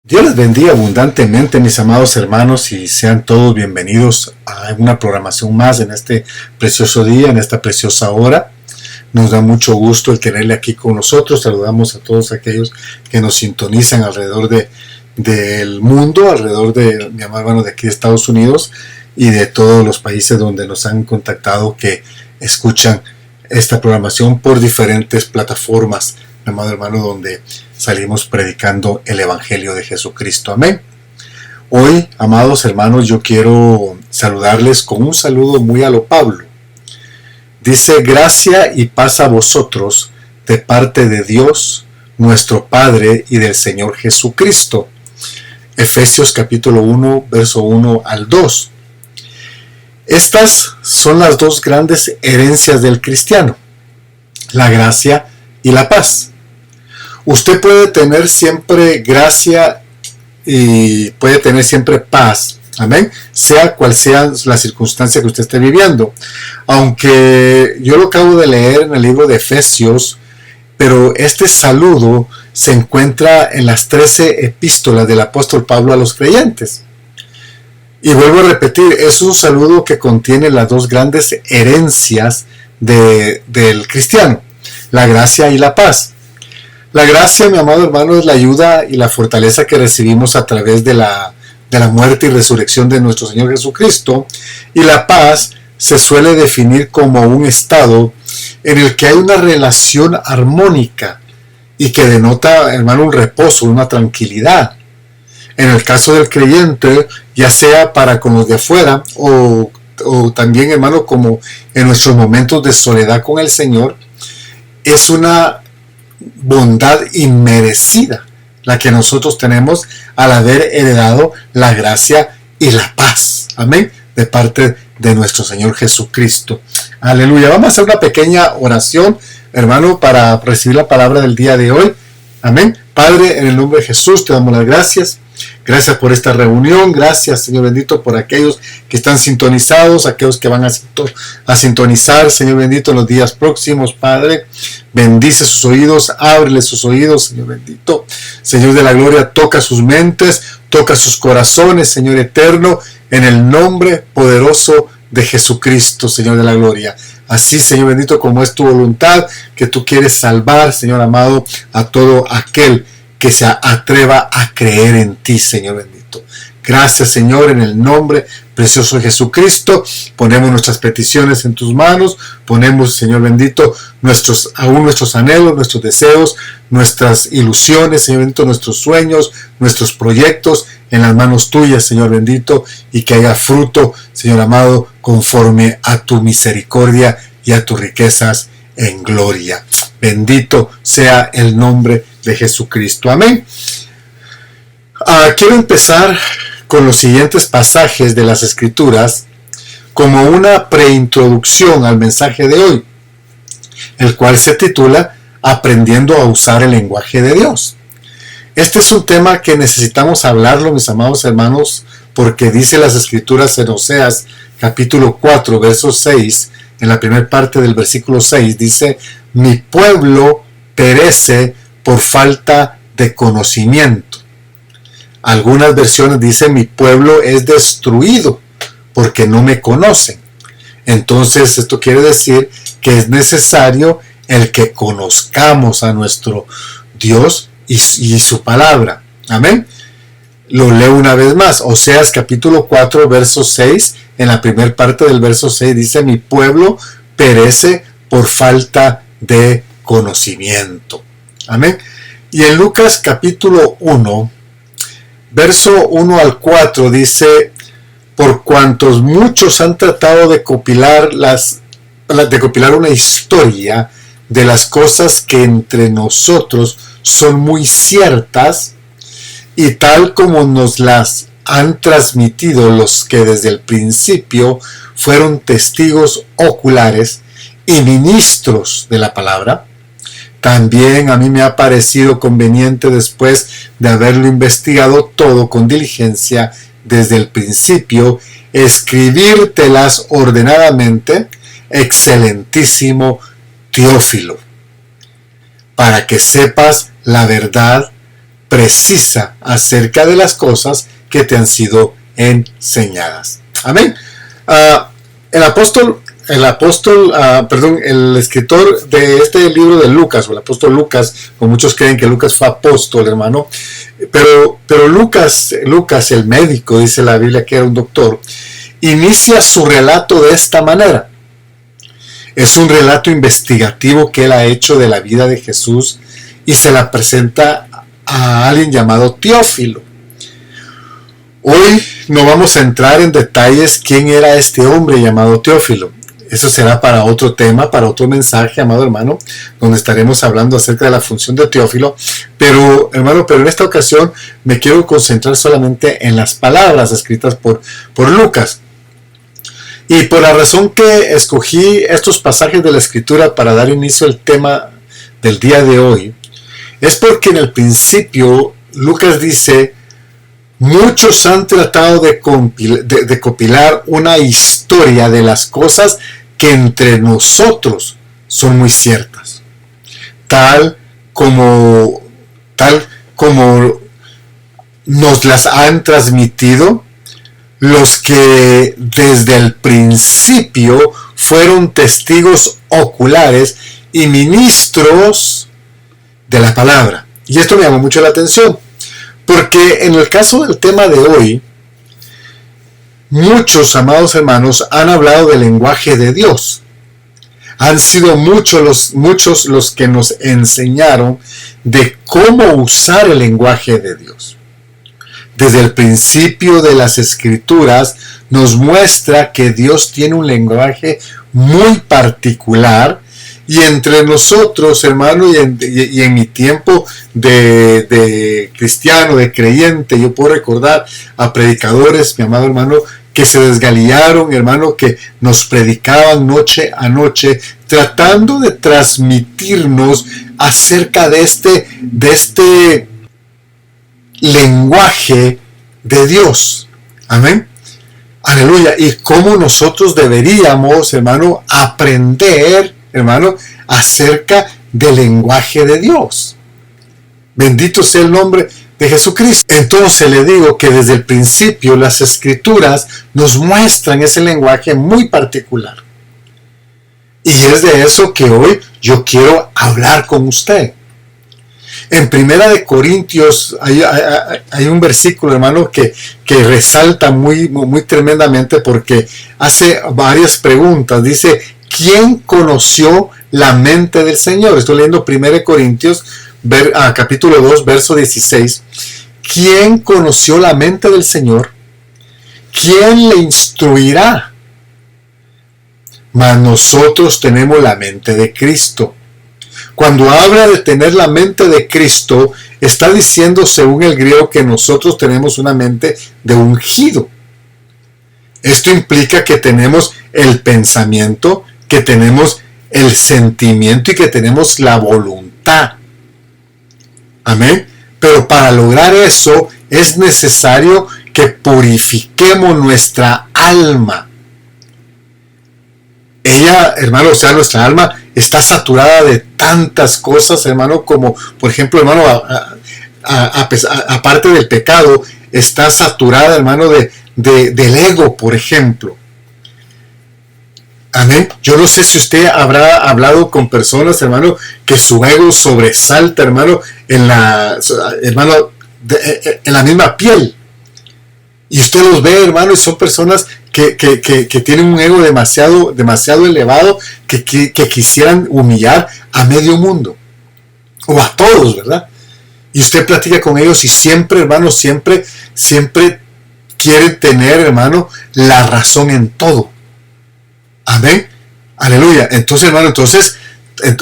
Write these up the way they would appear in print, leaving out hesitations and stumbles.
Dios les bendiga abundantemente, mis amados hermanos, y sean todos bienvenidos a una programación más en este precioso día, en esta preciosa hora. Nos da mucho gusto el tenerle aquí con nosotros. Saludamos a todos aquellos que nos sintonizan alrededor del mundo, alrededor de mi amado hermano de aquí de Estados Unidos y de todos los países donde nos han contactado que escuchan esta programación por diferentes plataformas, mi amado hermano, donde salimos predicando el Evangelio de Jesucristo. Amén. Hoy, amados hermanos, yo quiero saludarles con un saludo muy a lo Pablo. Dice: gracia y paz a vosotros de parte de Dios, nuestro Padre, y del Señor Jesucristo. Efesios capítulo 1, verso 1 al 2. Estas son las dos grandes herencias del cristiano: la gracia y la paz. Usted puede tener siempre gracia y puede tener siempre paz, amén, sea cual sea la circunstancia que usted esté viviendo. Aunque yo lo acabo de leer en el libro de Efesios, pero este saludo se encuentra en las 13 epístolas del apóstol Pablo a los creyentes. Y vuelvo a repetir, es un saludo que contiene las dos grandes herencias del cristiano: la gracia y la paz. La gracia, mi amado hermano, es la ayuda y la fortaleza que recibimos a través de la muerte y resurrección de nuestro Señor Jesucristo. Y la paz se suele definir como un estado en el que hay una relación armónica y que denota, hermano, un reposo, una tranquilidad. En el caso del creyente, ya sea para con los de afuera o también, hermano, como en nuestros momentos de soledad con el Señor, es una bondad inmerecida la que nosotros tenemos al haber heredado la gracia y la paz, amén, de parte de nuestro Señor Jesucristo. Aleluya. Vamos a hacer una pequeña oración, hermano, para recibir la palabra del día de hoy. Amén. Padre, en el nombre de Jesús te damos las gracias. Gracias por esta reunión. Gracias, Señor bendito, por aquellos que están sintonizados, aquellos que van a sintonizar, Señor bendito, en los días próximos. Padre, bendice sus oídos, ábrele sus oídos, Señor bendito. Señor de la gloria, toca sus mentes, toca sus corazones, Señor eterno, en el nombre poderoso de Jesucristo, Señor de la gloria. Así, Señor bendito, como es tu voluntad, que tú quieres salvar, Señor amado, a todo aquel que se atreva a creer en ti, Señor bendito. Gracias, Señor, en el nombre precioso de Jesucristo. Ponemos nuestras peticiones en tus manos. Ponemos, Señor bendito, nuestros anhelos, nuestros deseos, nuestras ilusiones, Señor bendito, nuestros sueños, nuestros proyectos en las manos tuyas, Señor bendito, y que haya fruto, Señor amado, conforme a tu misericordia y a tus riquezas en gloria. Bendito sea el nombre de Jesucristo. Amén. Quiero empezar con los siguientes pasajes de las Escrituras como una preintroducción al mensaje de hoy, el cual se titula Aprendiendo a usar el lenguaje de Dios. Este es un tema que necesitamos hablarlo, mis amados hermanos, porque dice las Escrituras en Oseas capítulo 4, verso 6, en la primera parte del versículo 6, dice: mi pueblo perece por falta de conocimiento. Algunas versiones dicen: mi pueblo es destruido porque no me conocen. Entonces esto quiere decir que es necesario el que conozcamos a nuestro Dios y su palabra. Amén. Lo leo una vez más. Oseas capítulo 4, verso 6. En la primera parte del verso 6 dice: mi pueblo perece por falta de conocimiento. Amén. Y en Lucas capítulo 1, verso 1 al 4 dice: por cuantos muchos han tratado de compilar una historia de las cosas que entre nosotros son muy ciertas, y tal como nos las han transmitido los que desde el principio fueron testigos oculares y ministros de la palabra, también a mí me ha parecido conveniente, después de haberlo investigado todo con diligencia desde el principio, escribírtelas ordenadamente, excelentísimo Teófilo, para que sepas la verdad precisa acerca de las cosas que te han sido enseñadas. Amén. El escritor de este libro de Lucas, o el apóstol Lucas, como muchos creen que Lucas fue apóstol, hermano, pero Lucas, el médico, dice la Biblia que era un doctor, inicia su relato de esta manera. Es un relato investigativo que él ha hecho de la vida de Jesús y se la presenta a alguien llamado Teófilo. Hoy no vamos a entrar en detalles quién era este hombre llamado Teófilo. Eso será para otro tema, para otro mensaje, amado hermano, donde estaremos hablando acerca de la función de Teófilo. Pero, hermano, en esta ocasión me quiero concentrar solamente en las palabras escritas por Lucas. Y por la razón que escogí estos pasajes de la Escritura para dar inicio al tema del día de hoy, es porque en el principio Lucas dice: muchos han tratado de compilar una historia de las cosas que entre nosotros son muy ciertas, tal como nos las han transmitido los que desde el principio fueron testigos oculares y ministros de la palabra. Y esto me llamó mucho la atención, porque en el caso del tema de hoy, muchos, amados hermanos, han hablado del lenguaje de Dios. Han sido muchos los que nos enseñaron de cómo usar el lenguaje de Dios. Desde el principio de las Escrituras nos muestra que Dios tiene un lenguaje muy particular. Y entre nosotros, hermano, y en mi tiempo de cristiano, de creyente, yo puedo recordar a predicadores, mi amado hermano, que se desgaliaron, hermano, que nos predicaban noche a noche, tratando de transmitirnos acerca de este lenguaje de Dios. Amén. Aleluya. Y cómo nosotros deberíamos, hermano, aprender, hermano, acerca del lenguaje de Dios. Bendito sea el nombre de Jesucristo. Entonces le digo que desde el principio las Escrituras nos muestran ese lenguaje muy particular. Y es de eso que hoy yo quiero hablar con usted. En Primera de Corintios hay un versículo, hermano, que resalta muy tremendamente, porque hace varias preguntas. Dice: ¿quién conoció la mente del Señor? Estoy leyendo 1 Corintios, capítulo 2, verso 16. ¿Quién conoció la mente del Señor? ¿Quién le instruirá? Mas nosotros tenemos la mente de Cristo. Cuando habla de tener la mente de Cristo, está diciendo, según el griego, que nosotros tenemos una mente de ungido. Esto implica que tenemos el pensamiento, que tenemos el sentimiento y que tenemos la voluntad. Amén. Pero para lograr eso es necesario que purifiquemos nuestra alma. Ella, hermano, o sea, nuestra alma está saturada de tantas cosas, hermano, como, por ejemplo, hermano, aparte del pecado, está saturada, hermano, del ego, por ejemplo. Amén. Yo no sé si usted habrá hablado con personas, hermano, que su ego sobresalta, hermano, en la misma piel. Y usted los ve, hermano, y son personas que tienen un ego demasiado elevado, que quisieran humillar a medio mundo. O a todos, ¿verdad? Y usted platica con ellos y siempre, hermano, siempre quieren tener, hermano, la razón en todo. Amén. Aleluya. Entonces, hermano,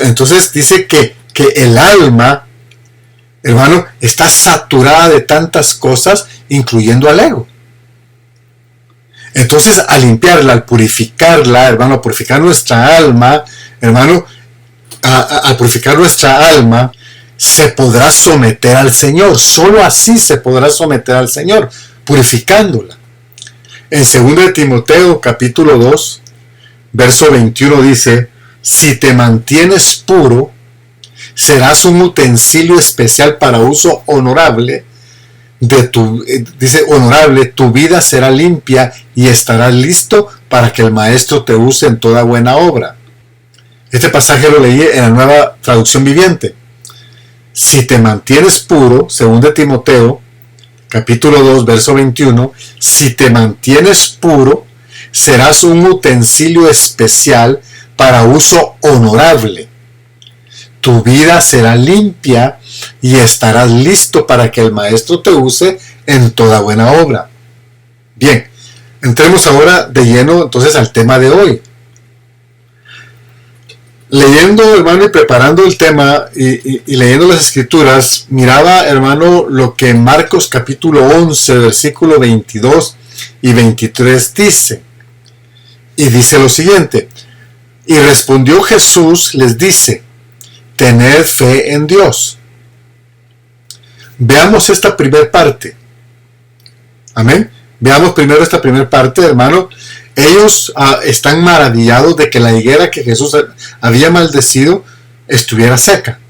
entonces dice que el alma, hermano, está saturada de tantas cosas, incluyendo al ego. Entonces, al limpiarla, al purificarla, hermano, a purificar nuestra alma, hermano, al purificar nuestra alma, se podrá someter al Señor. Solo así se podrá someter al Señor, purificándola. En 2 Timoteo, capítulo 2, verso 21 dice: si te mantienes puro, serás un utensilio especial para uso honorable. Dice honorable, tu vida será limpia y estarás listo para que el maestro te use en toda buena obra. Este pasaje lo leí en la Nueva Traducción Viviente. Si te mantienes puro, según de Timoteo, capítulo 2, verso 21, si te mantienes puro, serás un utensilio especial para uso honorable. Tu vida será limpia y estarás listo para que el maestro te use en toda buena obra. Bien, entremos ahora de lleno entonces al tema de hoy. Leyendo, hermano, y preparando el tema y leyendo las escrituras, miraba, hermano, lo que Marcos capítulo 11, versículo 22 y 23 dice. Y dice lo siguiente: y respondió Jesús, les dice, tened fe en Dios. Veamos esta primera parte. Amén. Veamos primero esta primera parte, hermano. Ellos están maravillados de que la higuera que Jesús había maldecido estuviera seca.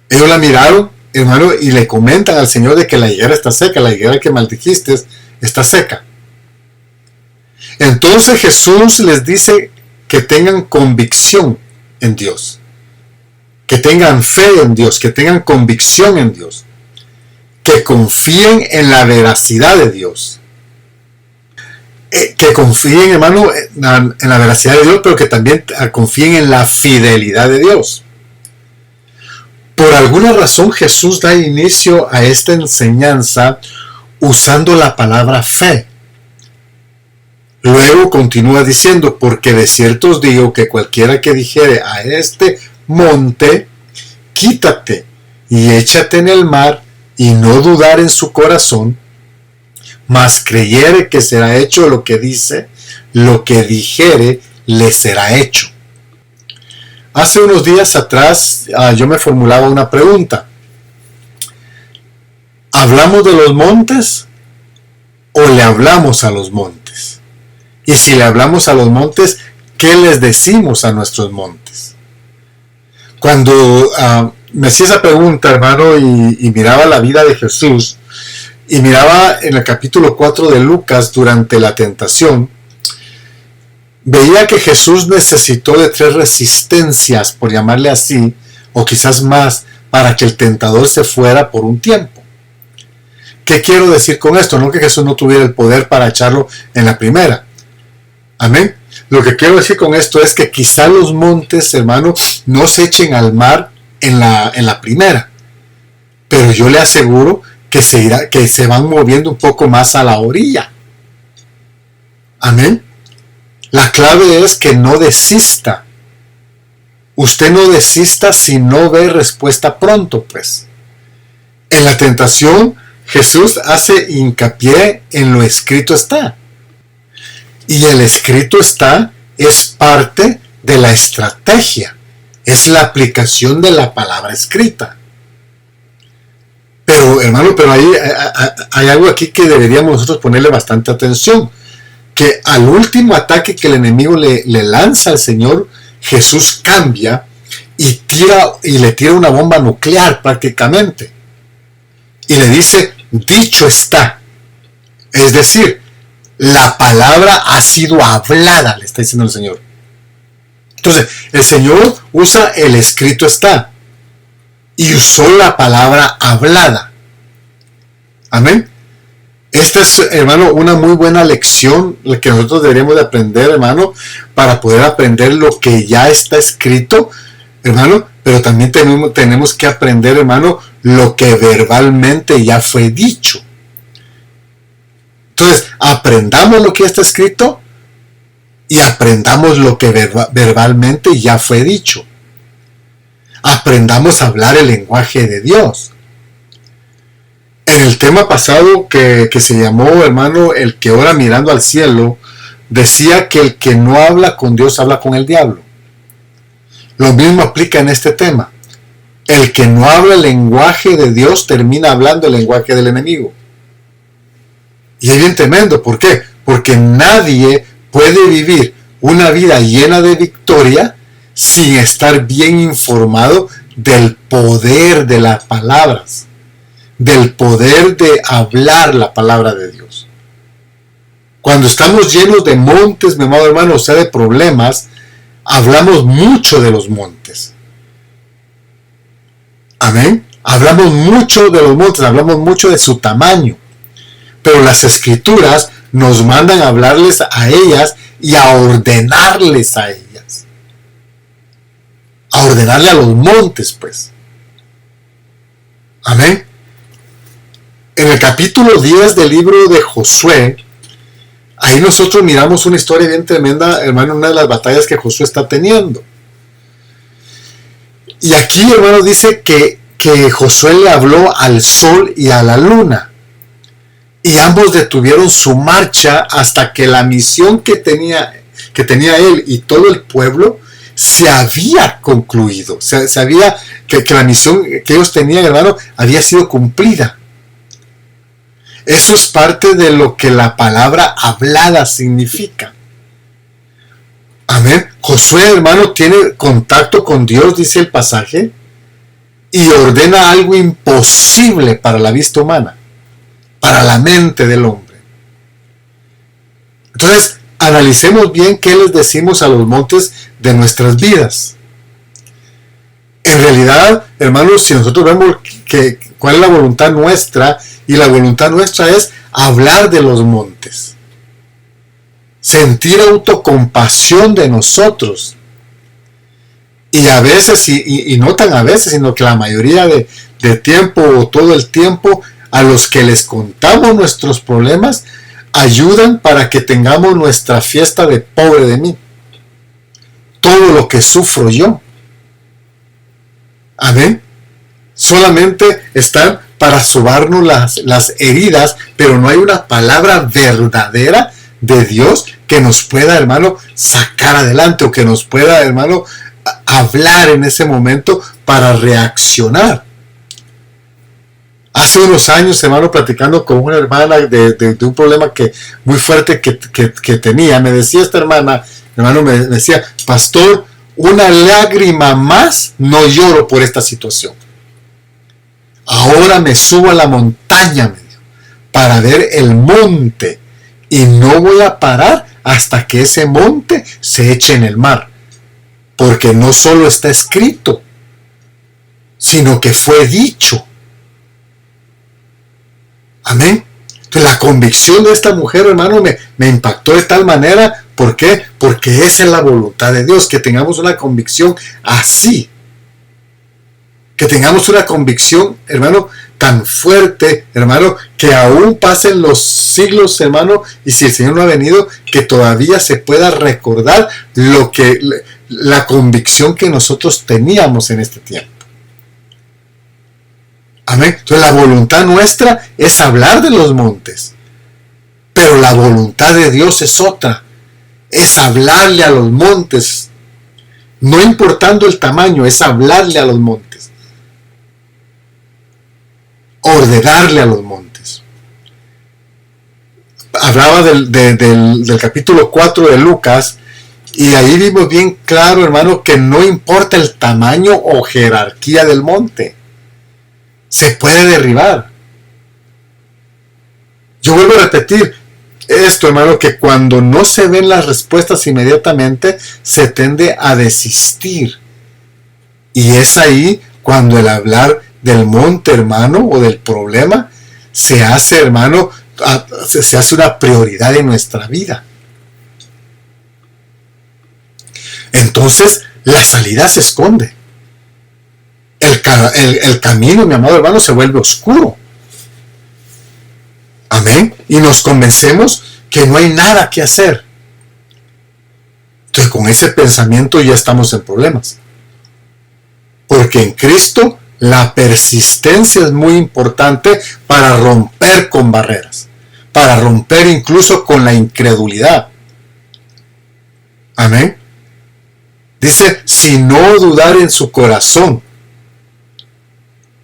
Ellos la miraron, hermano, y le comentan al Señor de que la higuera está seca, la higuera que maldijiste está seca. Entonces Jesús les dice que tengan convicción en Dios, que tengan fe en Dios, que tengan convicción en Dios, que confíen en la veracidad de Dios. Que confíen, hermano, en la veracidad de Dios, pero que también confíen en la fidelidad de Dios. Por alguna razón Jesús da inicio a esta enseñanza usando la palabra fe. Luego continúa diciendo, porque de cierto os digo que cualquiera que dijere a este monte, quítate y échate en el mar, y no dudar en su corazón, mas creyere que será hecho lo que dice, lo que dijere le será hecho. Hace unos días atrás yo me formulaba una pregunta. ¿Hablamos de los montes o le hablamos a los montes? Y si le hablamos a los montes, ¿qué les decimos a nuestros montes? Cuando me hacía esa pregunta, hermano, y miraba la vida de Jesús, y miraba en el capítulo 4 de Lucas durante la tentación, veía que Jesús necesitó de 3 resistencias, por llamarle así, o quizás más, para que el tentador se fuera por un tiempo. ¿Qué quiero decir con esto? No que Jesús no tuviera el poder para echarlo en la primera. Amén. Lo que quiero decir con esto es que quizá los montes, hermano, no se echen al mar en la primera. Pero yo le aseguro que se van moviendo un poco más a la orilla. Amén. La clave es que no desista. Usted no desista si no ve respuesta pronto, pues. En la tentación, Jesús hace hincapié en lo escrito está. Y el escrito está es parte de la estrategia. Es la aplicación de la palabra escrita. Pero, hermano, hay algo aquí que deberíamos nosotros ponerle bastante atención. Que al último ataque que el enemigo le lanza al Señor, Jesús cambia y le tira una bomba nuclear prácticamente. Y le dice, dicho está. Es decir, la palabra ha sido hablada, le está diciendo el Señor. Entonces, el Señor usa el escrito está. Y usó la palabra hablada. Amén. Esta es, hermano, una muy buena lección que nosotros deberíamos de aprender, hermano, para poder aprender lo que ya está escrito, hermano, pero también tenemos que aprender, hermano, lo que verbalmente ya fue dicho. Entonces, aprendamos lo que ya está escrito y aprendamos lo que verbalmente ya fue dicho. Aprendamos a hablar el lenguaje de Dios. En el tema pasado que se llamó, hermano, el que ora mirando al cielo, decía que el que no habla con Dios habla con el diablo. Lo mismo aplica en este tema. El que no habla el lenguaje de Dios termina hablando el lenguaje del enemigo. Y es bien tremendo. ¿Por qué? Porque nadie puede vivir una vida llena de victoria sin estar bien informado del poder de las palabras, del poder de hablar la palabra de Dios. Cuando estamos llenos de montes, mi amado hermano, o sea, de problemas, hablamos mucho de los montes. Amén. Hablamos mucho de los montes, hablamos mucho de su tamaño. Pero las escrituras nos mandan a hablarles a ellas y a ordenarles a ellas. A ordenarle a los montes, pues. Amén. En el capítulo 10 del libro de Josué, ahí nosotros miramos una historia bien tremenda, hermano, una de las batallas que Josué está teniendo. Y aquí, hermano, dice que Josué le habló al sol y a la luna. Y ambos detuvieron su marcha hasta que la misión que tenía él y todo el pueblo se había concluido. Se había, que la misión que ellos tenían, hermano, había sido cumplida. Eso es parte de lo que la palabra hablada significa. Amén. Josué, hermano, tiene contacto con Dios, dice el pasaje, y ordena algo imposible para la vista humana, para la mente del hombre. Entonces, analicemos bien qué les decimos a los montes de nuestras vidas. En realidad, hermanos, si nosotros vemos cuál es la voluntad nuestra, y la voluntad nuestra es hablar de los montes, sentir autocompasión de nosotros, y a veces, y no tan a veces, sino que la mayoría de tiempo o todo el tiempo, a los que les contamos nuestros problemas, ayudan para que tengamos nuestra fiesta de pobre de mí. Todo lo que sufro yo. Amén. Solamente están para sobarnos las heridas, pero no hay una palabra verdadera de Dios que nos pueda, hermano, sacar adelante, o que nos pueda, hermano, hablar en ese momento para reaccionar. Hace unos años, hermano, platicando con una hermana de un problema muy fuerte que tenía, me decía esta hermano, me decía: pastor, una lágrima más no lloro por esta situación. Ahora me subo a la montaña, me dijo, para ver el monte, y no voy a parar hasta que ese monte se eche en el mar, porque no solo está escrito, sino que fue dicho. Amén. Entonces, la convicción de esta mujer, hermano, me impactó de tal manera. ¿Por qué? Porque esa es la voluntad de Dios, que tengamos una convicción así. Que tengamos una convicción, hermano, tan fuerte, hermano, que aún pasen los siglos, hermano, y si el Señor no ha venido, que todavía se pueda recordar la convicción que nosotros teníamos en este tiempo. Amén. Entonces, la voluntad nuestra es hablar de los montes, pero la voluntad de Dios es otra. Es hablarle a los montes, no importando el tamaño, es hablarle a los montes. Ordenarle a los montes. Hablaba del capítulo 4 de Lucas, y ahí vimos bien claro, hermano, que no importa el tamaño o jerarquía del monte, se puede derribar. Yo vuelvo a repetir esto, hermano, que cuando no se ven las respuestas inmediatamente, se tiende a desistir, y es ahí cuando el hablar del monte, hermano, o del problema, se hace, hermano, se hace una prioridad en nuestra vida. Entonces, la salida se esconde. El camino, mi amado hermano, se vuelve oscuro. Amén. Y nos convencemos que no hay nada que hacer. Entonces, con ese pensamiento ya estamos en problemas. Porque en Cristo la persistencia es muy importante para romper con barreras, para romper incluso con la incredulidad. Amén. Dice, si no dudar en su corazón,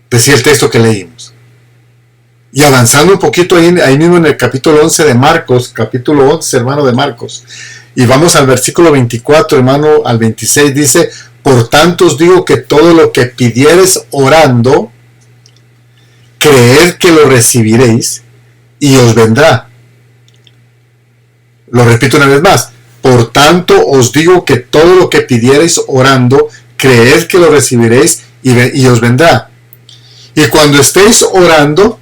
decía el texto que leímos. Y avanzando un poquito ahí mismo en el capítulo 11 de Marcos, capítulo 11, hermano, de Marcos, y vamos al versículo 24, hermano, al 26, dice: Por tanto os digo que todo lo que pidiereis orando, creed que lo recibiréis y os vendrá. Lo repito una vez más. Por tanto os digo que todo lo que pidiereis orando, creed que lo recibiréis y os vendrá. Y cuando estéis orando,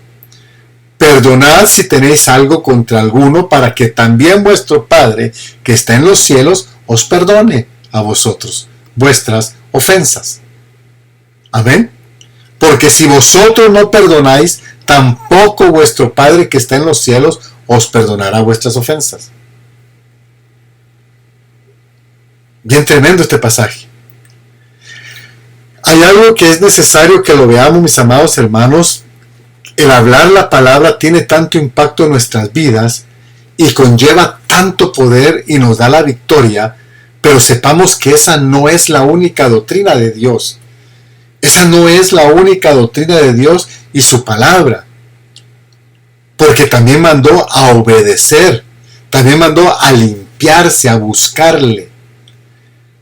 perdonad si tenéis algo contra alguno, para que también vuestro Padre que está en los cielos os perdone a vosotros vuestras ofensas. Amén. Porque si vosotros no perdonáis, tampoco vuestro Padre que está en los cielos os perdonará vuestras ofensas. Bien tremendo este pasaje. Hay algo que es necesario que lo veamos, mis amados hermanos. El hablar la palabra tiene tanto impacto en nuestras vidas y conlleva tanto poder y nos da la victoria, pero sepamos que esa no es la única doctrina de Dios. Esa no es la única doctrina de Dios y su palabra. Porque también mandó a obedecer, también mandó a limpiarse, a buscarle.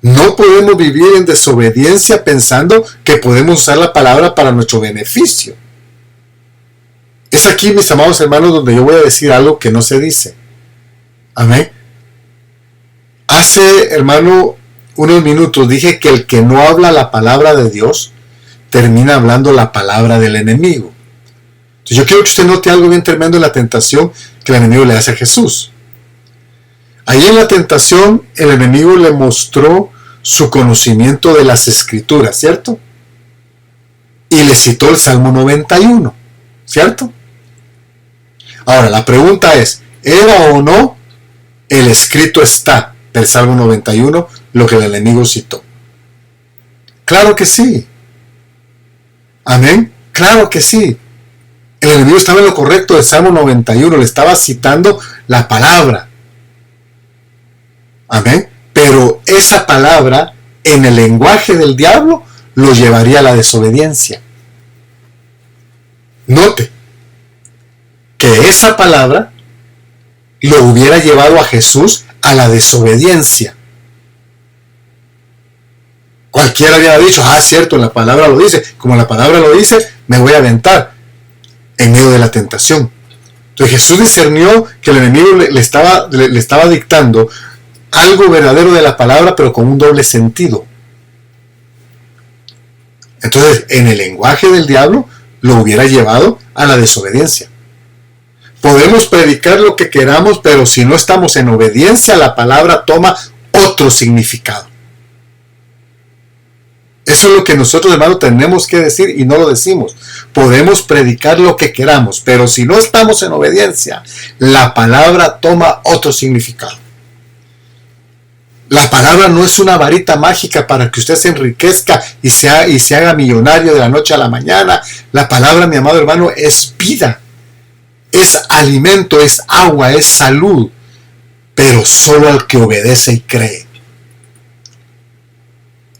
No podemos vivir en desobediencia pensando que podemos usar la palabra para nuestro beneficio. Es aquí, mis amados hermanos, donde yo voy a decir algo que no se dice. Amén. Hace, hermano, unos minutos dije que el que no habla la palabra de Dios termina hablando la palabra del enemigo. Entonces yo quiero que usted note algo bien tremendo en la tentación que el enemigo le hace a Jesús. Ahí en la tentación el enemigo le mostró su conocimiento de las escrituras, ¿cierto? Y le citó el Salmo 91, ¿cierto? Ahora la pregunta es, ¿era o no el escrito está del Salmo 91 lo que el enemigo citó? Claro que sí. Amén. Claro que sí. El enemigo estaba en lo correcto del Salmo 91, le estaba citando la palabra. Amén. Pero esa palabra, en el lenguaje del diablo, lo llevaría a la desobediencia. Note que esa palabra lo hubiera llevado a Jesús a la desobediencia. Cualquiera había dicho, cierto, la palabra lo dice. Como la palabra lo dice, me voy a aventar en medio de la tentación. Entonces Jesús discernió que el enemigo le estaba dictando algo verdadero de la palabra, pero con un doble sentido. Entonces, en el lenguaje del diablo, lo hubiera llevado a la desobediencia. Podemos predicar lo que queramos, pero si no estamos en obediencia, la palabra toma otro significado. Eso es lo que nosotros, hermanos, tenemos que decir y no lo decimos. Podemos predicar lo que queramos, pero si no estamos en obediencia, la palabra toma otro significado. La palabra no es una varita mágica para que usted se enriquezca y se haga millonario de la noche a la mañana. La palabra, mi amado hermano, es vida, es alimento, es agua, es salud, pero solo al que obedece y cree.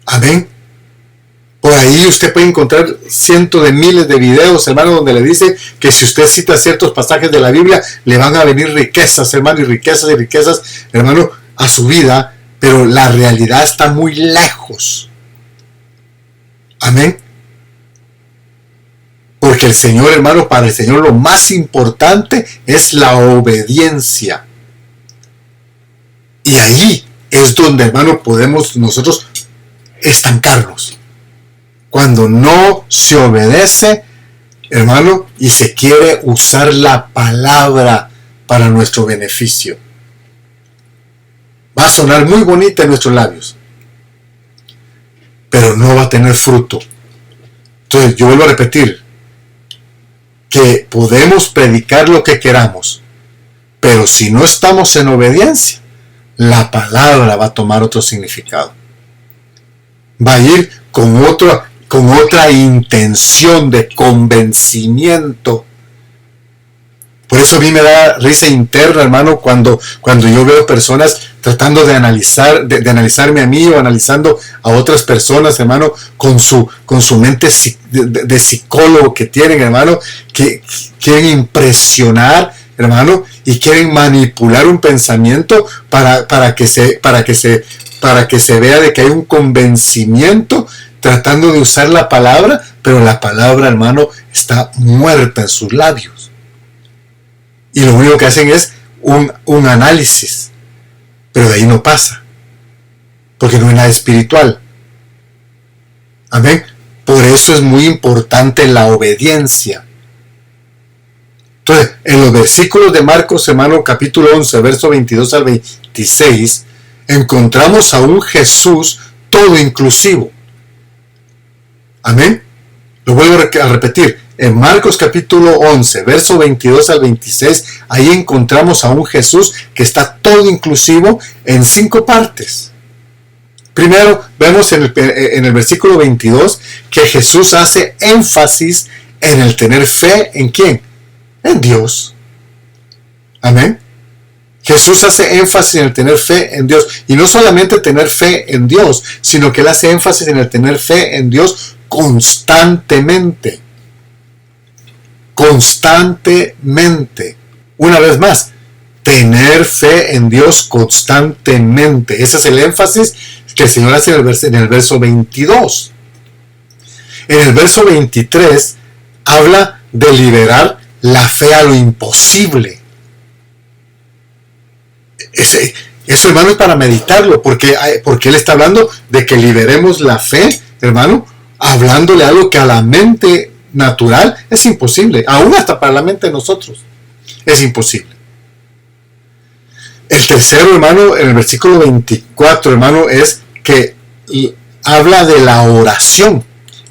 Amén. Por ahí usted puede encontrar cientos de miles de videos, hermano, donde le dice que si usted cita ciertos pasajes de la Biblia, le van a venir riquezas, hermano, y riquezas, hermano, a su vida. Pero la realidad está muy lejos. Amén. Porque el Señor, hermano, para el Señor lo más importante es la obediencia. Y ahí es donde, hermano, podemos nosotros estancarnos. Cuando no se obedece, hermano, y se quiere usar la palabra para nuestro beneficio. Va a sonar muy bonita en nuestros labios, pero no va a tener fruto. Entonces yo vuelvo a repetir que podemos predicar lo que queramos, pero si no estamos en obediencia, la palabra va a tomar otro significado. Va a ir con otra intención de convencimiento. Por eso a mí me da risa interna, hermano, cuando yo veo personas tratando de analizarme a mí o analizando a otras personas, hermano, con su mente de psicólogo que tienen, hermano, que quieren impresionar hermano, y quieren manipular un pensamiento para que se vea de que hay un convencimiento tratando de usar la palabra, pero la palabra, hermano, está muerta en sus labios. Y lo único que hacen es un análisis, pero de ahí no pasa, porque no hay nada espiritual. Amén. Por eso es muy importante la obediencia. Entonces, en los versículos de Marcos, hermano, capítulo 11, verso 22 al 26, encontramos a un Jesús todo inclusivo. Amén. Lo vuelvo a repetir. En Marcos capítulo 11, verso 22 al 26, ahí encontramos a un Jesús que está todo inclusivo en 5 partes. Primero, vemos en el versículo 22 que Jesús hace énfasis en el tener fe ¿en quién? En Dios. Amén. Jesús hace énfasis en el tener fe en Dios. Y no solamente tener fe en Dios, sino que él hace énfasis en el tener fe en Dios constantemente. Constantemente. Una vez más, tener fe en Dios constantemente. Ese es el énfasis que el Señor hace en el verso 22. En el verso 23 habla de liberar la fe a lo imposible. Eso, hermano, es para meditarlo, porque él está hablando de que liberemos la fe, hermano, hablándole algo que a la mente natural es imposible, aún hasta para la mente de nosotros es imposible. El tercero, hermano, en el versículo 24, hermano, es que habla de la oración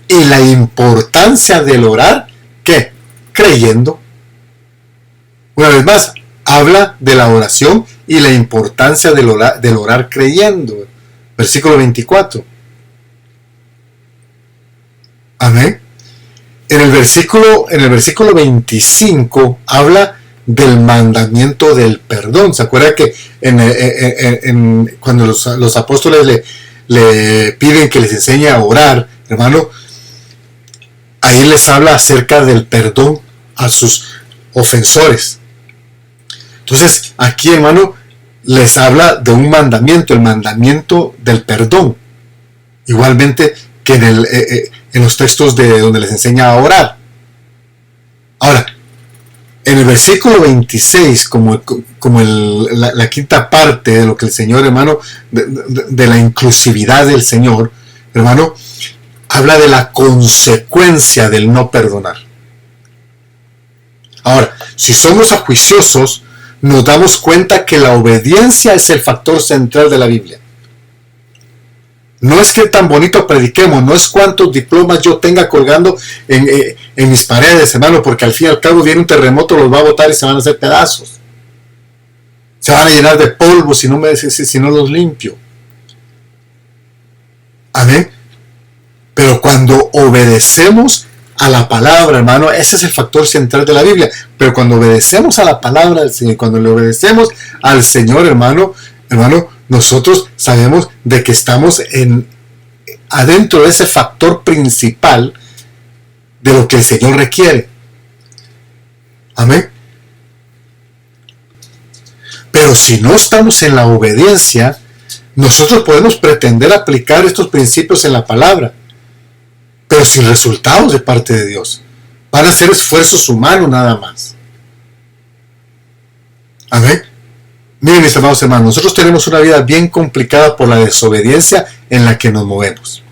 y la importancia del orar, ¿qué? Creyendo. Una vez más, habla de la oración y la importancia del orar creyendo. Versículo 24. Amén. En el versículo 25 habla del mandamiento del perdón. ¿Se acuerda que cuando los apóstoles le piden que les enseñe a orar, hermano, ahí les habla acerca del perdón a sus ofensores? Entonces, aquí, hermano, les habla de un mandamiento, el mandamiento del perdón. Igualmente que en los textos de donde les enseña a orar. Ahora, en el versículo 26, como la quinta parte de lo que el Señor, hermano, de la inclusividad del Señor, hermano, habla de la consecuencia del no perdonar. Ahora, si somos ajuiciosos, nos damos cuenta que la obediencia es el factor central de la Biblia. No es que tan bonito prediquemos, no es cuántos diplomas yo tenga colgando en mis paredes, hermano, porque al fin y al cabo viene un terremoto, los va a botar y se van a hacer pedazos. Se van a llenar de polvo si no los limpio. Amén. Pero cuando obedecemos a la palabra, hermano, ese es el factor central de la Biblia. Pero cuando obedecemos a la palabra del Señor, cuando le obedecemos al Señor, hermano, nosotros sabemos de que estamos adentro de ese factor principal de lo que el Señor requiere. Amén. Pero si no estamos en la obediencia, nosotros podemos pretender aplicar estos principios en la palabra, pero sin resultados de parte de Dios. Van a ser esfuerzos humanos nada más. Amén. Miren, mis amados hermanos, nosotros tenemos una vida bien complicada por la desobediencia en la que nos movemos.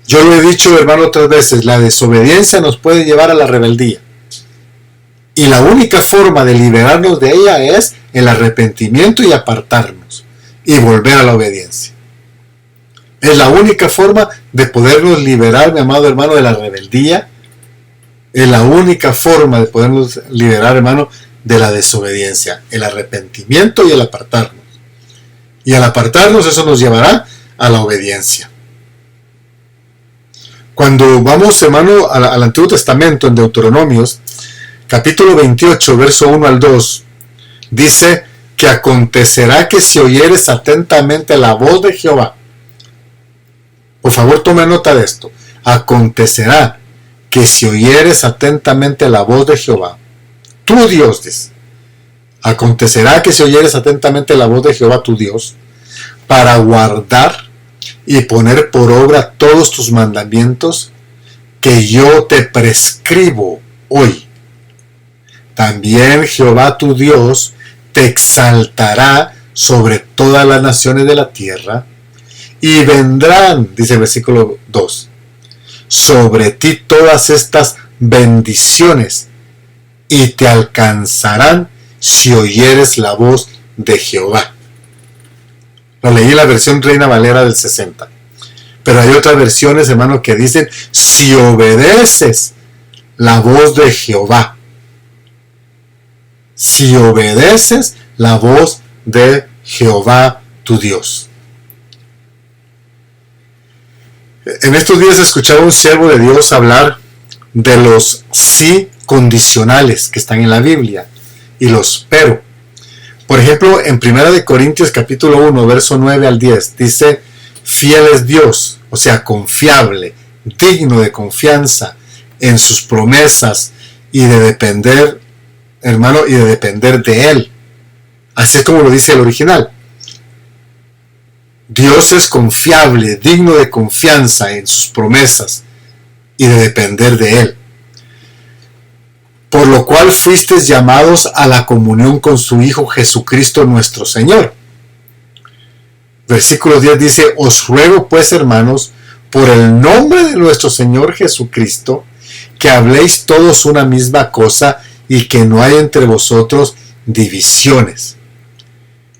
Yo lo he dicho, hermano, otras veces, la desobediencia nos puede llevar a la rebeldía. Y la única forma de liberarnos de ella es el arrepentimiento y apartarnos y volver a la obediencia. Es la única forma de podernos liberar, mi amado hermano, de la rebeldía. Es la única forma de podernos liberar, hermano, de la desobediencia, el arrepentimiento y el apartarnos. Y al apartarnos, eso nos llevará a la obediencia. Cuando vamos, hermano, al Antiguo Testamento, en Deuteronomios, capítulo 28, verso 1 al 2, dice que acontecerá que si oyeres atentamente la voz de Jehová. Por favor, tome nota de esto. Acontecerá que si oyeres atentamente la voz de Jehová, tu Dios, dice. Acontecerá que si oyeres atentamente la voz de Jehová tu Dios, para guardar y poner por obra todos tus mandamientos que yo te prescribo hoy. También Jehová tu Dios te exaltará sobre todas las naciones de la tierra, y vendrán, dice el versículo 2, sobre ti todas estas bendiciones, y te alcanzarán si oyeres la voz de Jehová. Lo leí en la versión Reina Valera del 60. Pero hay otras versiones, hermano, que dicen, si obedeces la voz de Jehová. Si obedeces la voz de Jehová tu Dios. En estos días escuchaba un siervo de Dios hablar de los sí condicionales que están en la Biblia y los pero. Por ejemplo, en 1 Corintios capítulo 1, verso 9 al 10, dice, fiel es Dios, o sea, confiable, digno de confianza en sus promesas y de depender, hermano, y de depender de Él. Así es como lo dice el original. Dios es confiable, digno de confianza en sus promesas y de depender de Él. Por lo cual fuisteis llamados a la comunión con su Hijo Jesucristo nuestro Señor. Versículo 10 dice, os ruego pues, hermanos, por el nombre de nuestro Señor Jesucristo, que habléis todos una misma cosa y que no hay entre vosotros divisiones.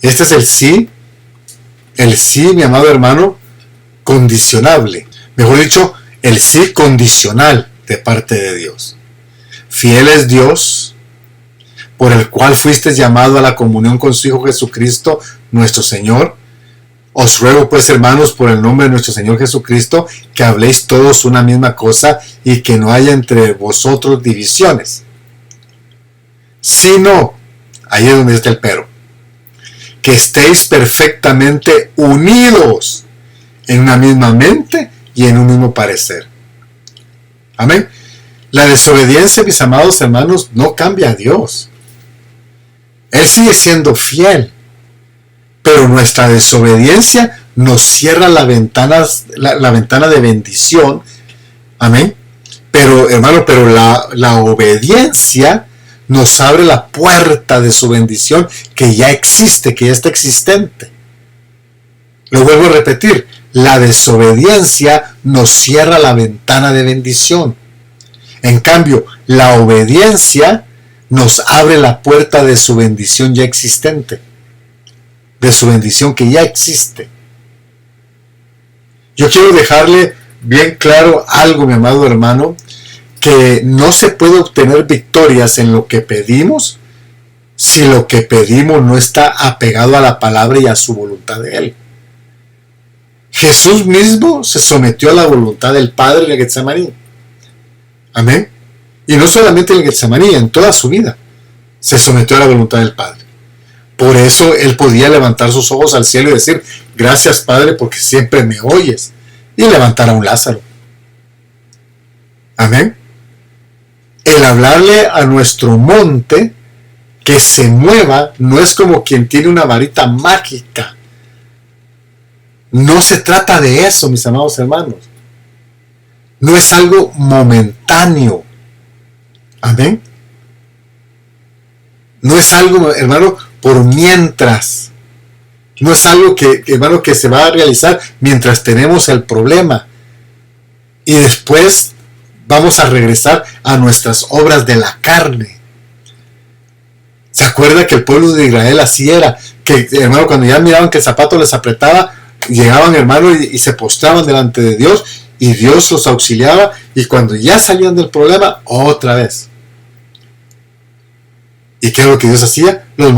Este es el sí, mi amado hermano, condicionable. Mejor dicho, el sí condicional de parte de Dios. Fiel es Dios, por el cual fuiste llamado a la comunión con su Hijo Jesucristo, nuestro Señor. Os ruego pues, hermanos, por el nombre de nuestro Señor Jesucristo, que habléis todos una misma cosa y que no haya entre vosotros divisiones. Sino, ahí es donde está el pero, que estéis perfectamente unidos en una misma mente y en un mismo parecer. Amén. La desobediencia, mis amados hermanos, no cambia a Dios. Él sigue siendo fiel. Pero nuestra desobediencia nos cierra la ventana de bendición. Amén. Pero, hermano, la obediencia nos abre la puerta de su bendición que ya existe, que ya está existente. Lo vuelvo a repetir. La desobediencia nos cierra la ventana de bendición. En cambio, la obediencia nos abre la puerta de su bendición ya existente. De su bendición que ya existe. Yo quiero dejarle bien claro algo, mi amado hermano, que no se puede obtener victorias en lo que pedimos si lo que pedimos no está apegado a la palabra y a su voluntad de Él. Jesús mismo se sometió a la voluntad del Padre en el Getsemaní. Amén. Y no solamente en el Getsemaní, en toda su vida se sometió a la voluntad del Padre. Por eso Él podía levantar sus ojos al cielo y decir, gracias Padre porque siempre me oyes, y levantar a un Lázaro. Amén. El hablarle a nuestro monte que se mueva no es como quien tiene una varita mágica. No se trata de eso, mis amados hermanos. No es algo momentáneo. Amén. No es algo, hermano, por mientras. No es algo que, hermano, que se va a realizar mientras tenemos el problema. Y después vamos a regresar a nuestras obras de la carne. ¿Se acuerda que el pueblo de Israel así era? Que, hermano, cuando ya miraban que el zapato les apretaba, llegaban, hermano, y se postraban delante de Dios, y Dios los auxiliaba, y cuando ya salían del problema, otra vez. ¿Y qué es lo que Dios hacía? Los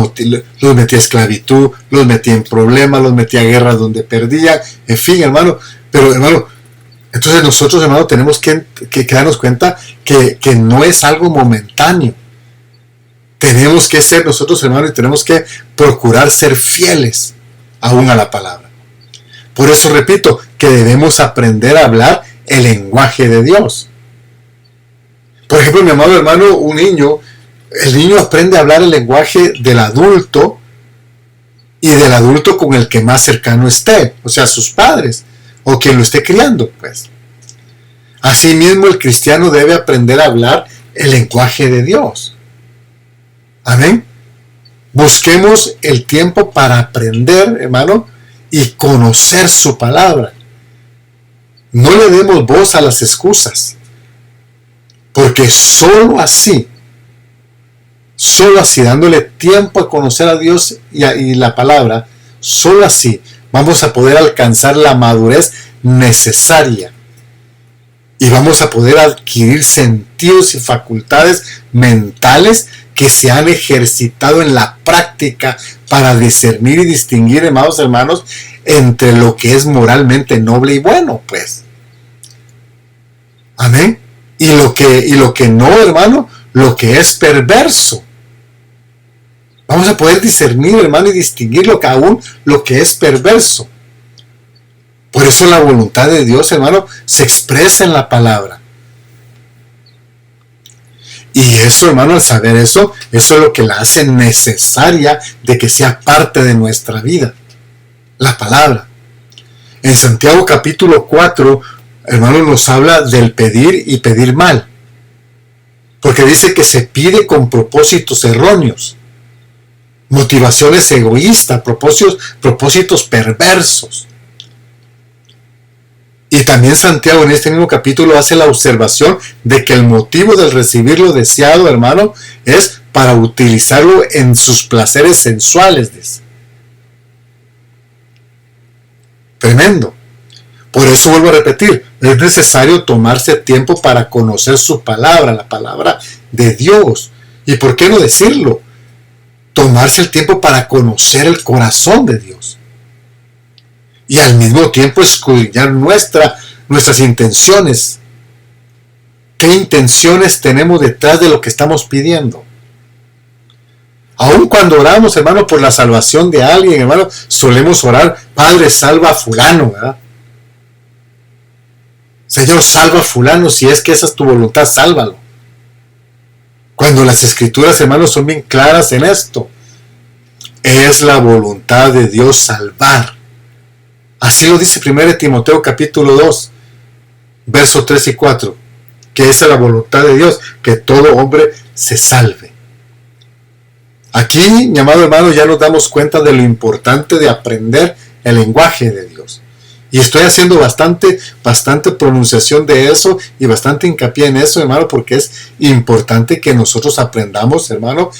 metía a esclavitud, los metía en problemas, los metía a guerras donde perdían, en fin, hermano. Pero, hermano, entonces nosotros, hermano, tenemos que darnos cuenta que no es algo momentáneo. Tenemos que ser nosotros, hermano, y tenemos que procurar ser fieles aún a la palabra. Por eso repito, que debemos aprender a hablar el lenguaje de Dios. Por ejemplo, mi amado hermano, un niño El niño aprende a hablar el lenguaje del adulto y del adulto con el que más cercano esté, o sea, sus padres o quien lo esté criando, pues. Asimismo, el cristiano debe aprender a hablar el lenguaje de Dios. Amén. Busquemos el tiempo para aprender, hermano, y conocer su palabra. No le demos voz a las excusas, porque solo así, dándole tiempo a conocer a Dios y la palabra, solo así vamos a poder alcanzar la madurez necesaria y vamos a poder adquirir sentidos y facultades mentales que se han ejercitado en la práctica para discernir y distinguir, amados hermanos, entre lo que es moralmente noble y bueno, pues. Amén. Y lo que no, hermano, lo que es perverso. Vamos a poder discernir, hermano, y distinguir lo que es perverso. Por eso la voluntad de Dios, hermano, se expresa en la palabra. Y eso, hermano, al saber eso es lo que la hace necesaria de que sea parte de nuestra vida. La palabra. En Santiago capítulo 4, hermano, nos habla del pedir y pedir mal. Porque dice que se pide con propósitos erróneos, motivaciones egoístas, propósitos perversos. Y también Santiago en este mismo capítulo hace la observación de que el motivo del recibir lo deseado, hermano, es para utilizarlo en sus placeres sensuales. Dice. Tremendo. Por eso vuelvo a repetir, es necesario tomarse tiempo para conocer su palabra, la palabra de Dios. ¿Y por qué no decirlo? Tomarse el tiempo para conocer el corazón de Dios. Y al mismo tiempo escudriñar nuestras intenciones. ¿Qué intenciones tenemos detrás de lo que estamos pidiendo? Aun cuando oramos, hermano, por la salvación de alguien, hermano, solemos orar, Padre, salva a fulano, ¿verdad? Señor, salva a fulano, si es que esa es tu voluntad, sálvalo. Cuando las escrituras, hermanos, son bien claras en esto. Es la voluntad de Dios salvar. Así lo dice 1 Timoteo capítulo 2, versos 3 y 4. Que esa es la voluntad de Dios, que todo hombre se salve. Aquí, mi amado hermano, ya nos damos cuenta de lo importante de aprender el lenguaje de Dios. Y estoy haciendo bastante pronunciación de eso y bastante hincapié en eso, hermano, porque es importante que nosotros aprendamos, hermano,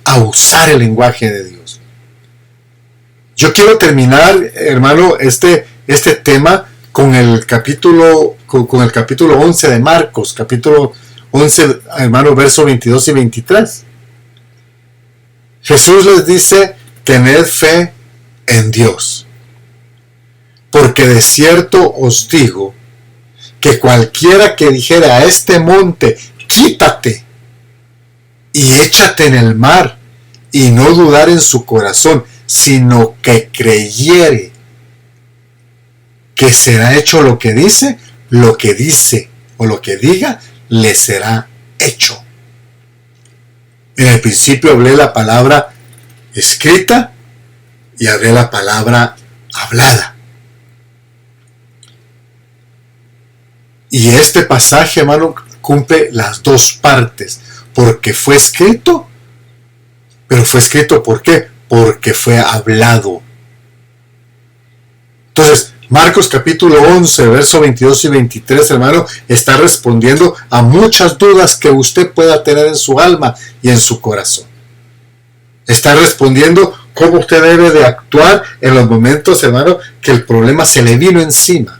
a usar el lenguaje de Dios. Yo quiero terminar, hermano, este tema con el capítulo 11 de Marcos, capítulo 11, hermano, versos 22 y 23. Jesús les dice, tened fe en Dios. Porque de cierto os digo, que cualquiera que dijera a este monte, quítate y échate en el mar, y no dudar en su corazón, sino que creyere que será hecho lo que dice o lo que diga, le será hecho. En el principio hablé la palabra escrita y hablé la palabra hablada. Y este pasaje, hermano, cumple las dos partes, porque fue escrito, pero fue escrito ¿por qué? Porque fue hablado. Entonces, Marcos capítulo 11, versos 22 y 23, hermano, está respondiendo a muchas dudas que usted pueda tener en su alma y en su corazón. Está respondiendo cómo usted debe de actuar en los momentos, hermano, que el problema se le vino encima.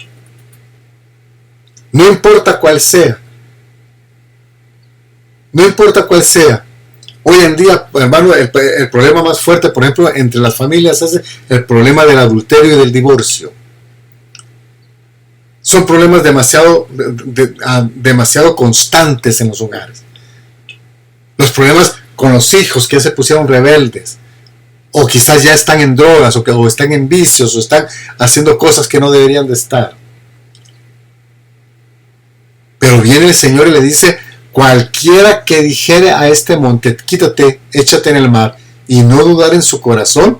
No importa cuál sea. No importa cuál sea. Hoy en día, hermano, el problema más fuerte, por ejemplo, entre las familias es el problema del adulterio y del divorcio. Son problemas demasiado constantes en los hogares. Los problemas con los hijos que se pusieron rebeldes, o quizás ya están en drogas, o están en vicios, o están haciendo cosas que no deberían de estar. Pero viene el Señor y le dice, cualquiera que dijere a este monte, quítate, échate en el mar, y no dudar en su corazón,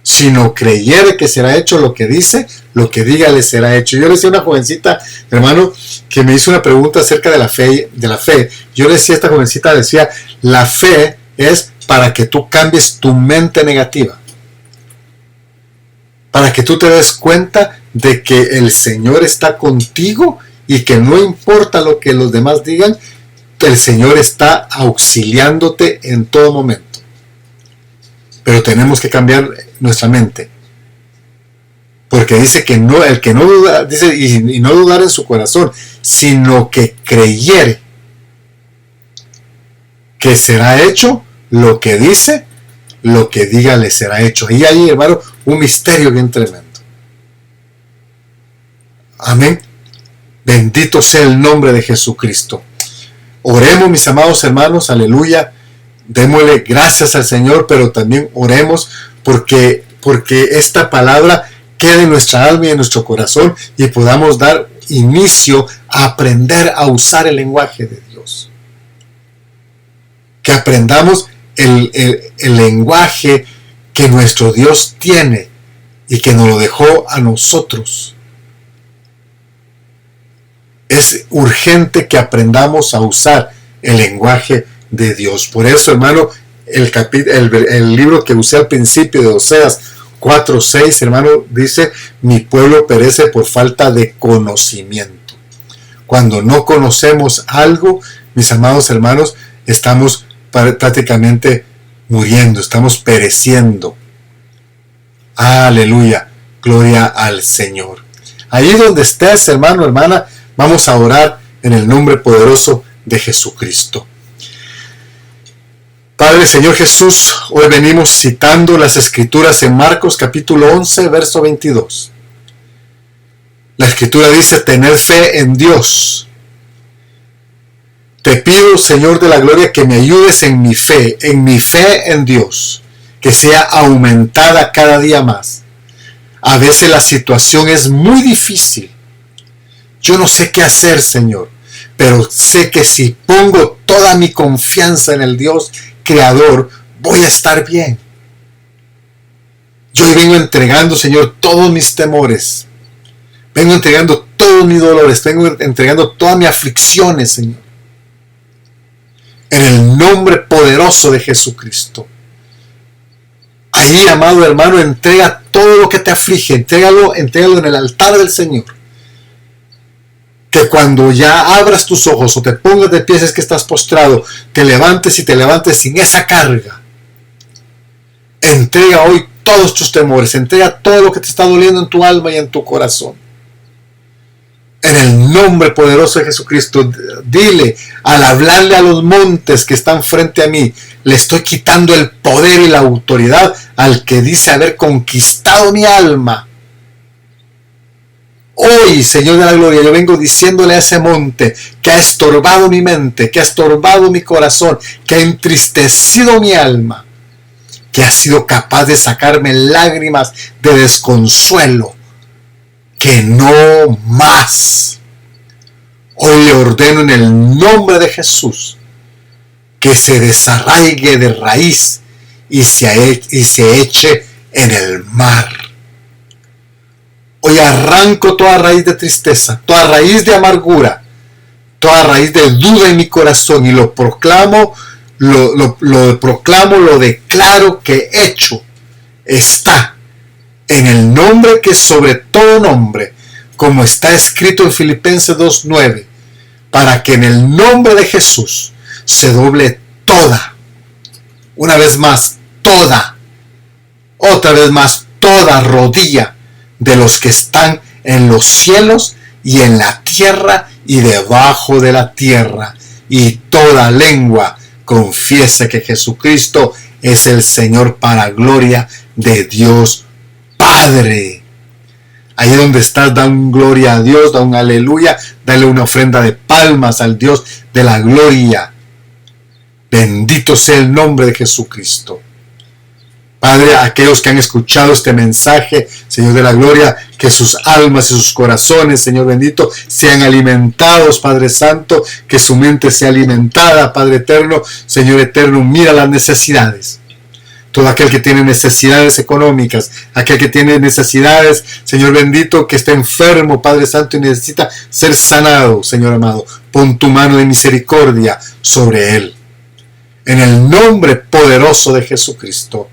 sino creyere que será hecho lo que dice, lo que diga le será hecho. Yo le decía a una jovencita, hermano, que me hizo una pregunta acerca de la fe. Yo le decía a esta jovencita, decía, la fe es para que tú cambies tu mente negativa, para que tú te des cuenta de que el Señor está contigo y que no importa lo que los demás digan, el Señor está auxiliándote en todo momento. Pero tenemos que cambiar nuestra mente, porque dice que no, el que no duda, dice, y no dudar en su corazón, sino que creyere que será hecho lo que dice, lo que diga le será hecho. Y ahí, hermano, un misterio bien tremendo. Amén. Bendito sea el nombre de Jesucristo. Oremos, mis amados hermanos, aleluya. Démosle gracias al Señor, pero también oremos porque esta palabra quede en nuestra alma y en nuestro corazón y podamos dar inicio a aprender a usar el lenguaje de Dios. Que aprendamos el lenguaje que nuestro Dios tiene y que nos lo dejó a nosotros. Es urgente que aprendamos a usar el lenguaje de Dios. Por eso, hermano, el libro que usé al principio de Oseas 4:6, hermano, dice, mi pueblo perece por falta de conocimiento. Cuando no conocemos algo, mis amados hermanos, estamos prácticamente muriendo, estamos pereciendo. Aleluya, gloria al Señor. Ahí donde estés, hermano, hermana, vamos a orar en el nombre poderoso de Jesucristo. Padre, Señor Jesús, hoy venimos citando las Escrituras en Marcos capítulo 11, verso 22. La Escritura dice, tener fe en Dios. Te pido, Señor de la gloria, que me ayudes en mi fe en Dios, que sea aumentada cada día más. A veces la situación es muy difícil. Yo no sé qué hacer, Señor, pero sé que si pongo toda mi confianza en el Dios Creador, voy a estar bien. Yo hoy vengo entregando, Señor, todos mis temores. Vengo entregando todos mis dolores. Vengo entregando todas mis aflicciones, Señor. En el nombre poderoso de Jesucristo. Ahí, amado hermano, entrega todo lo que te aflige. Entrégalo en el altar del Señor. Que cuando ya abras tus ojos o te pongas de pies, es que estás postrado, te levantes sin esa carga. Entrega hoy todos tus temores, entrega todo lo que te está doliendo en tu alma y en tu corazón. En el nombre poderoso de Jesucristo, dile, al hablarle a los montes que están frente a mí, le estoy quitando el poder y la autoridad al que dice haber conquistado mi alma. Hoy, Señor de la gloria, yo vengo diciéndole a ese monte que ha estorbado mi mente, que ha estorbado mi corazón, que ha entristecido mi alma, que ha sido capaz de sacarme lágrimas de desconsuelo, que no más. Hoy le ordeno en el nombre de Jesús que se desarraigue de raíz y se eche en el mar. Hoy arranco toda raíz de tristeza, toda raíz de amargura, toda raíz de duda en mi corazón y lo proclamo, lo declaro que hecho está en el nombre que sobre todo nombre, como está escrito en Filipenses 2:9, para que en el nombre de Jesús se doble toda, una vez más, toda, otra vez más, toda rodilla de los que están en los cielos y en la tierra y debajo de la tierra, y toda lengua confiese que Jesucristo es el Señor para gloria de Dios Padre. Ahí donde estás, da un gloria a Dios, da un aleluya, dale una ofrenda de palmas al Dios de la gloria. Bendito sea el nombre de Jesucristo. Padre, aquellos que han escuchado este mensaje, Señor de la gloria, que sus almas y sus corazones, Señor bendito, sean alimentados, Padre Santo, que su mente sea alimentada, Padre eterno. Señor eterno, mira las necesidades. Todo aquel que tiene necesidades económicas, aquel que tiene necesidades, Señor bendito, que está enfermo, Padre Santo, y necesita ser sanado, Señor amado, pon tu mano de misericordia sobre él. En el nombre poderoso de Jesucristo.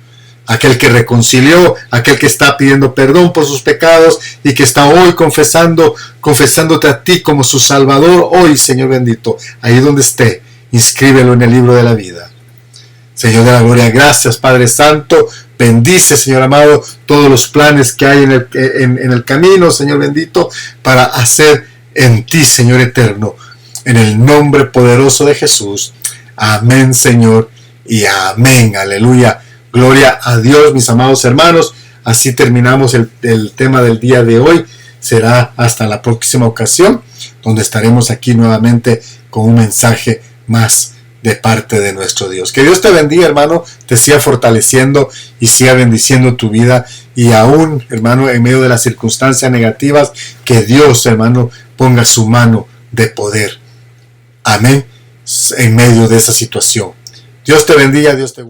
Aquel que reconcilió, aquel que está pidiendo perdón por sus pecados y que está hoy confesándote a ti como su Salvador, hoy, Señor bendito, ahí donde esté, inscríbelo en el libro de la vida. Señor de la gloria, gracias, Padre Santo. Bendice, Señor amado, todos los planes que hay en el camino, Señor bendito, para hacer en ti, Señor eterno. En el nombre poderoso de Jesús. Amén, Señor, y amén. Aleluya. Gloria a Dios, mis amados hermanos. Así terminamos el tema del día de hoy. Será hasta la próxima ocasión, donde estaremos aquí nuevamente con un mensaje más de parte de nuestro Dios. Que Dios te bendiga, hermano, te siga fortaleciendo y siga bendiciendo tu vida. Y aún, hermano, en medio de las circunstancias negativas, que Dios, hermano, ponga su mano de poder. Amén. En medio de esa situación. Dios te bendiga, Dios te guarde.